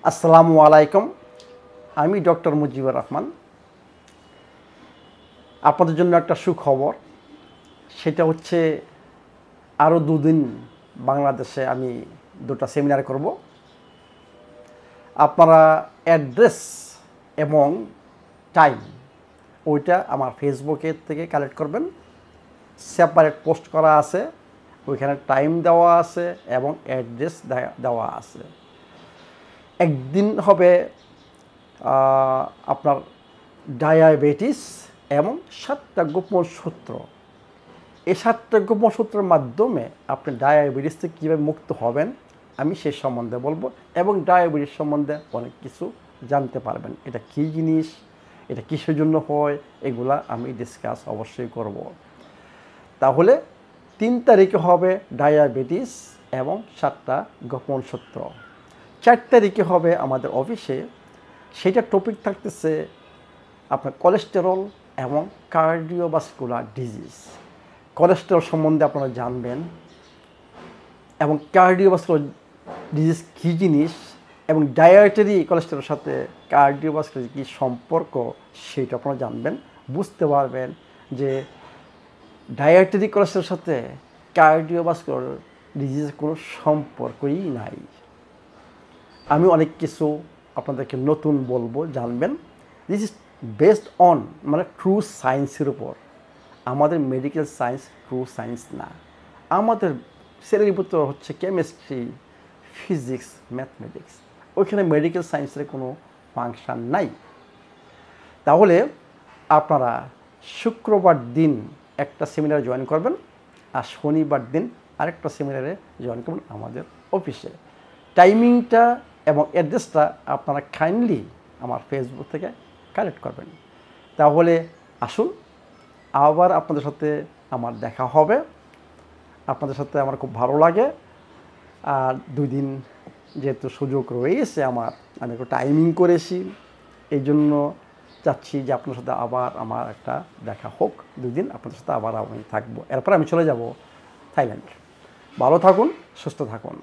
আসসালামু আলাইকুম। আমি ডক্টর মুজিবুর রহমান। আপনাদের জন্য একটা সুখবর, সেটা হচ্ছে আরও দুদিন বাংলাদেশে আমি দুটো সেমিনার করব। আপনারা অ্যাড্রেস এবং টাইম ওইটা আমার ফেসবুকের থেকে কালেক্ট করবেন। সেপারেট পোস্ট করা আছে, ওইখানে টাইম দেওয়া আছে এবং অ্যাড্রেস দেওয়া আছে। একদিন হবে আপনার ডায়াবেটিস এবং 7টা গোপন সূত্র। এই 7টা গোপন সূত্রের মাধ্যমে আপনি ডায়াবেটিস থেকে কীভাবে মুক্ত হবেন আমি সে সম্বন্ধে বলবো, এবং ডায়াবেটিস সম্বন্ধে অনেক কিছু জানতে পারবেন। এটা কী জিনিস, এটা কিসের জন্য হয়, এগুলা আমি ডিসকাস অবশ্যই করব। তাহলে 3 তারিখে হবে ডায়াবেটিস এবং 7টা গোপন সূত্র। 4 তারিখে হবে আমাদের অফিসে, সেটা টপিক থাকতেছে আপনার কোলেস্টেরল এবং কার্ডিওভাস্কুলার ডিজিজ। কোলেস্টেরল সম্বন্ধে আপনারা জানবেন এবং কার্ডিওভাস্কুলার ডিজিজ কী জিনিস এবং ডায়েটারি কোলেস্টেরলের সাথে কার্ডিওভাস্কুলার কী সম্পর্ক সেটা আপনারা জানবেন, বুঝতে পারবেন যে ডায়েটারি কোলেস্টেরলের সাথে কার্ডিওভাস্কুলার ডিজিজের কোনো সম্পর্কই নাই। আমি অনেক কিছু আপনাদেরকে নতুন বলবো, জানবেন। দিস ইজ বেসড অন মানে ট্রু সায়েন্সের উপর। আমাদের মেডিকেল সায়েন্স ট্রু সায়েন্স না। আমাদের ছেলের ভিতর হচ্ছে কেমিস্ট্রি, ফিজিক্স, ম্যাথমেটিক্স, ওইখানে মেডিকেল সায়েন্সের কোনো ফাংশান নাই। তাহলে আপনারা শুক্রবার দিন একটা সেমিনারে জয়েন করবেন আর শনিবার দিন আরেকটা সেমিনারে জয়েন করবেন আমাদের অফিসে। টাইমিংটা এবং অ্যাড্রেসটা আপনারা কাইন্ডলি আমার ফেসবুক থেকে কালেক্ট করবেন। তাহলে আসুন, আবার আপনাদের সাথে আমার দেখা হবে। আপনাদের সাথে আমার খুব ভালো লাগে। আর 2 দিন যেহেতু সুযোগ রয়েছে আমি একটু টাইমিং করেছি, এই জন্য চাচ্ছি যে আপনার সাথে আবার আমার একটা দেখা হোক। 2 দিন আপনাদের সাথে আবার আমি থাকবো, এরপর আমি চলে যাব থাইল্যান্ড। ভালো থাকুন, সুস্থ থাকুন।